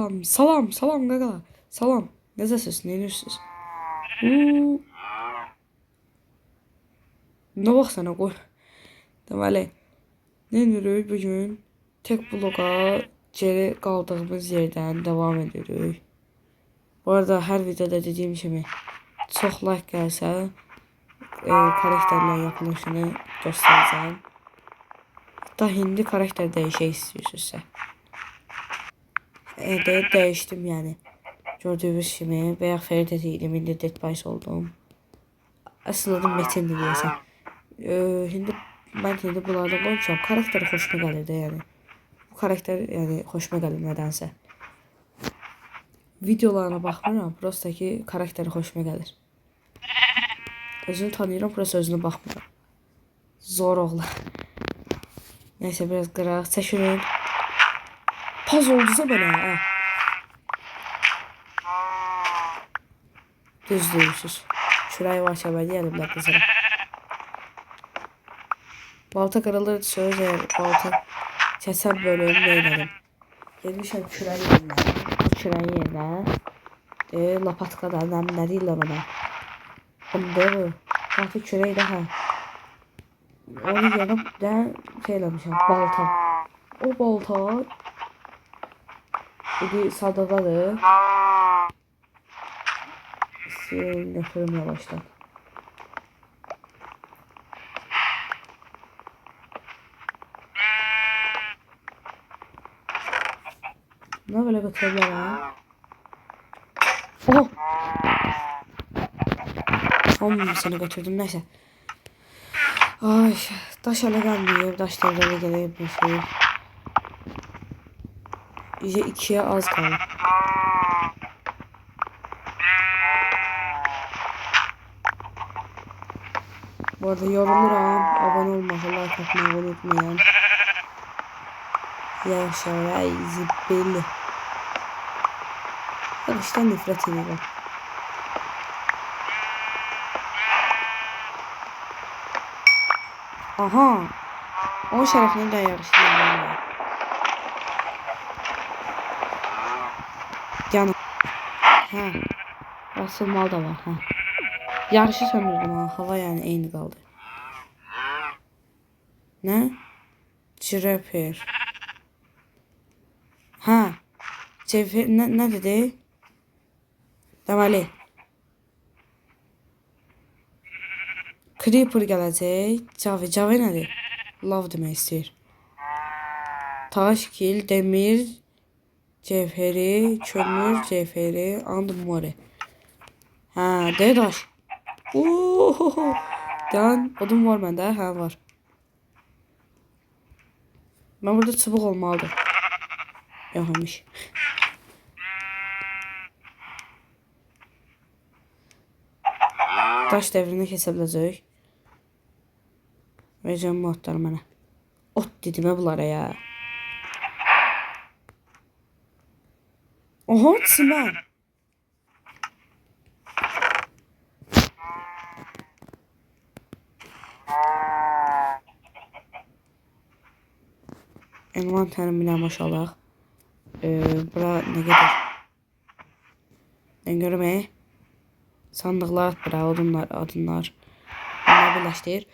Salam qaqalar. Salam. Necəsiz? Nə edirsiniz? Nə vaxt sənə qoy. Deməli, nə edirik bu gün? Tek bloğa geri qaldığımız yerdən devam edirik. Bu arada hər videoda dediyim kimi çox like gəlsə karakterlə yapılışını göstərəcəm. Hatta hindi karakter dəyişək istəyirsinizsə. Dəyişdim yani. Gördüğünüz kimi veya Feride değilim. İndi Dead Pies oldum. Asıl adım Metin'di diyesem. Ben şimdi bunlardan koymuşam. Karakteri hoşuma gelirdi yani. Bu karakter yani hoşuma gelir nedense. Videolarına bakmıram. Prosta ki karakteri hoşuma gelir. Özünü tanıyıram. Prosta özünü bakmıram. Zor oğlan. Neyse biraz qıraq. Çəkirin. Paz oldusa belə. Ha. Düz deyirsiniz. Şurayı var şəbədi elimlər qızıram. Balta qırılır söz eğer balta kəsən bölümünü neylədim. Gelmişəm kürəyi yerinə. Bu kürəyi yerinə. Lapatka da nə deyirlər ona. Bunda bu. Balta kürəyi də hə. Onu yerinə də şey eləmişəm. Balta. O balta bir sadadadır. Götürüm yavaştan. Ne böyle götürürler ha? Oh! Seni götürdüm neyse. Ay, daş ele gelmiyor. Daş devreye geleyim bir şey. İyice ikiye az kaldı. Bu arada yoruluram. Abone olmayı, like atmayı unutmayın. Yaşaray zibeli. Yarıştan nefret ediyorum. Aha. O şerefine de yarışıyorum. Canım. Ha. Asıl mal da var. Ha. Yarışı sömürdüm ha. Hava yani aynı kaldı. Ne? Cevher. Ha. Cevher ne dedi? Deməli. Creeper gələcək. Cavı nədir? Love demək istəyir. Taş, kil, demir, cevheri, kömür, cevheri, and mori. Ha, de daş. Ohoho. Dan, odun var məndə, hə var. Ben burada çubuk olmalıdır. Yoxmuş. Daş devrini kesə biləcək. Verəcəm modları mənə. Ot dedim bunlara ya. Oha, çimən. Envanterim bile maşallah. Bura ne kadar? Ben görmeye. Sandıklar bura odunlar, adınlar. Bunlar birleştir.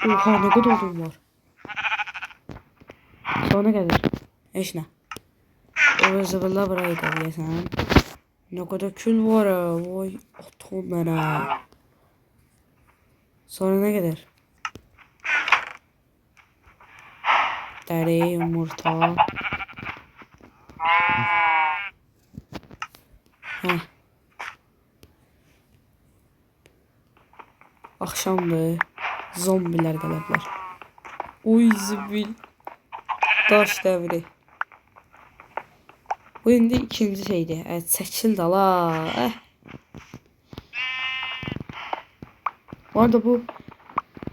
Oha, ne kadar odun var. Sonra gelir. Eş ne? O zıvırla burayı da diyesen. Ne kadar kül var ha. Vay atomlara. Sonra ne gelir? Deri, yumurta. Heh. Akşamdır. Zombiler gəliblər. Oy zibil. Daş devri. Bu indi ikinci şeydi. Evet, çəkil də la. Bu arada bu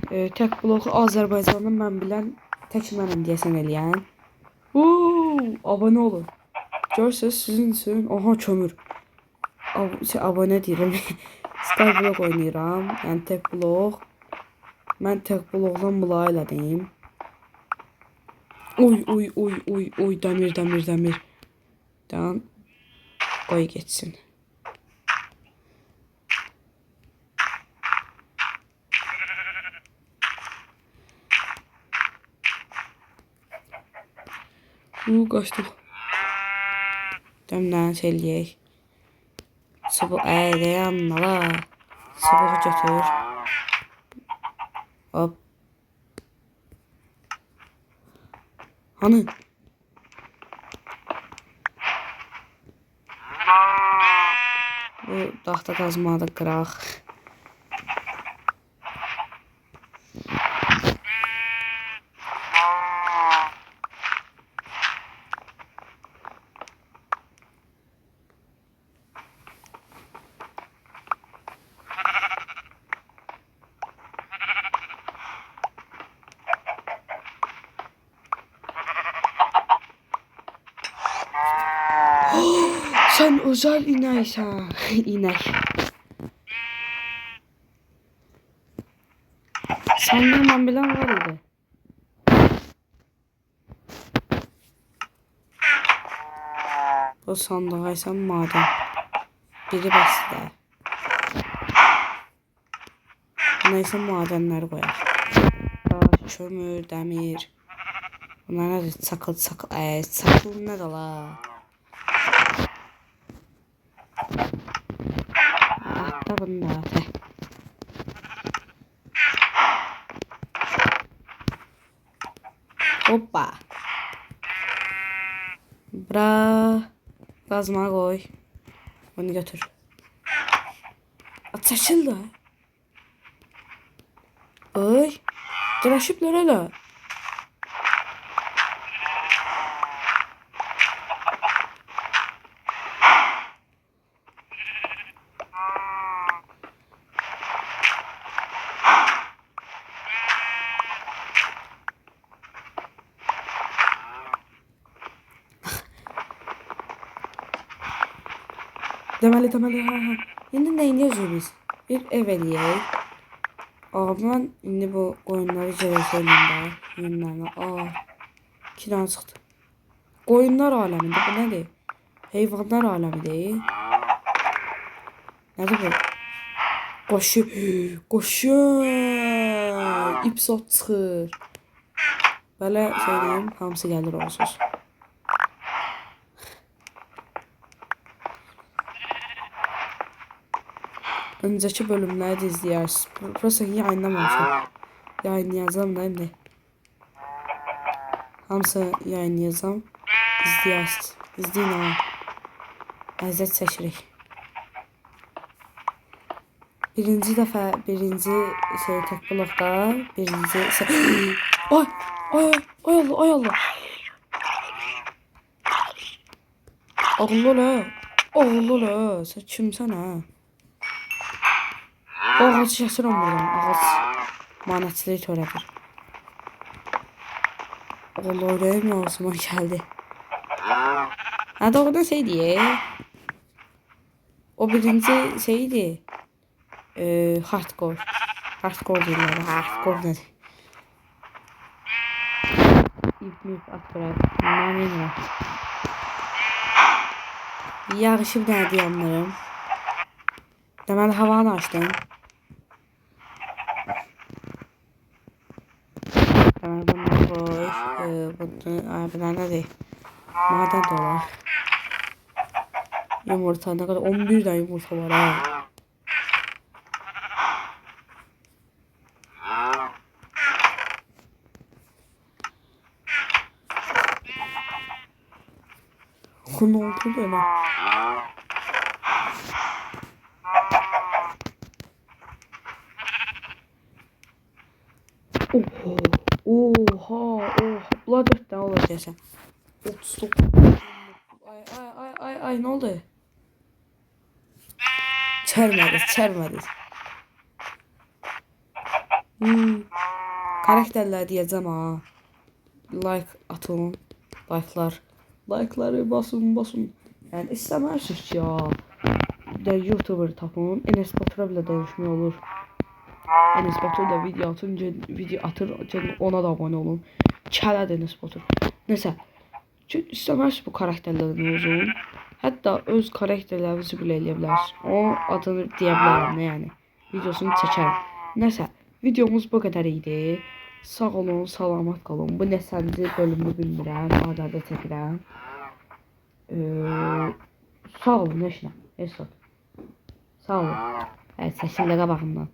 tek bloku Azərbaycanın mən bilən tək mənəm deyəsən eləyən. Abone olun. Görürsünüz sizin üçün. Aha, kömür. Abone deyirəm. Skyblock oynayıram. Yəni tek blok. Mən tek blokdan mula elədim. Oy, demir. Dan. Qoy geçsin. Qaçdıq. Dəmdən eləyək. Çubuq yanına. Çubuğu götür. Hop. Hani? Bu taxta qazmağı da qıraq. Sen özel ineksen. İnek. Senden ben bilen var idi. Bu sandığa ise maden. Biri bəsdə. Neyse madenler koyar. Daş, kömür, demir. Bunlar nedir? Çakıl. Çakıl ne de la? Hatta bunu da at. Hoppa. Bra. Kazma koy. Onu götür. At saçıldı. Oy. Dirəşiblər elə. Deməli, ha. İndi nə edəcəyik biz? Bir ev eləyək. Ben indi bu qoyunları cəvəzəliyim yünlərlə. 2 dənə çıxdı. Qoyunlar aləmində bu nədir? Heyvanlar aləmidir. Nədir bu? Qoşun. İpsot çıxır. Belə söyleyeyim, hamısı gəlir onsuz. Önceki bölümleri de izleyeriz. Burası yayınlamamışım. Yayınlayacağım da indi. Hamısı yayınlayacağım. İzleyeriz. İzleyin ha. Əziyyət çəkirik. Birinci dəfə, birinci tek blokda, birinci Ay Allah. Ağıllı ola. Sen kimsən ha? O ağacı kəsirəm buradan. Ağac manətçiliyi törədir. Allah öyrəyim ağzıma gəldi. Ha doğrudan şeydi. O birinci şeydi. Hardcore. Hardcore deyirlər. Hardcore nədir? İp at bırak. Mənim var. Yağışıb nədir yanlarım? Deməli havanı açdım. Bunları koy. Bunlar nedir? Maden dolar. Yumurta ne kadar? 11 tane yumurta var ha. Ne oldu böyle? Oha. Bunlar 4 tane olacaksa. 39. Ay ne oldu? Çərmədi. Karakterler diyeceğim ha. Like atın. Like'ları basın. Yani istemezsiniz ya. De YouTuber tapın. Enes Batur'a bile dönüşmüyor olur. Enes Batur da video atır. Ona da abone olun. Çələd Enes Batur. Neyse. İstemez bu karakterlerin uzun. Hətta öz karakterlərinizi belə eləyə bilərsiniz. O adını deyə bilərəm də, yəni. Videosunu çəkərəm. Nəsə, videomuz bu qədər idi. Sağ olun, salamat qalın. Bu neçənci bölümü bilmirəm, arada çəkirəm. Sağ olun, heç nə. Heç nə. Sağ olun. Evet, seçimdə qabağımdan.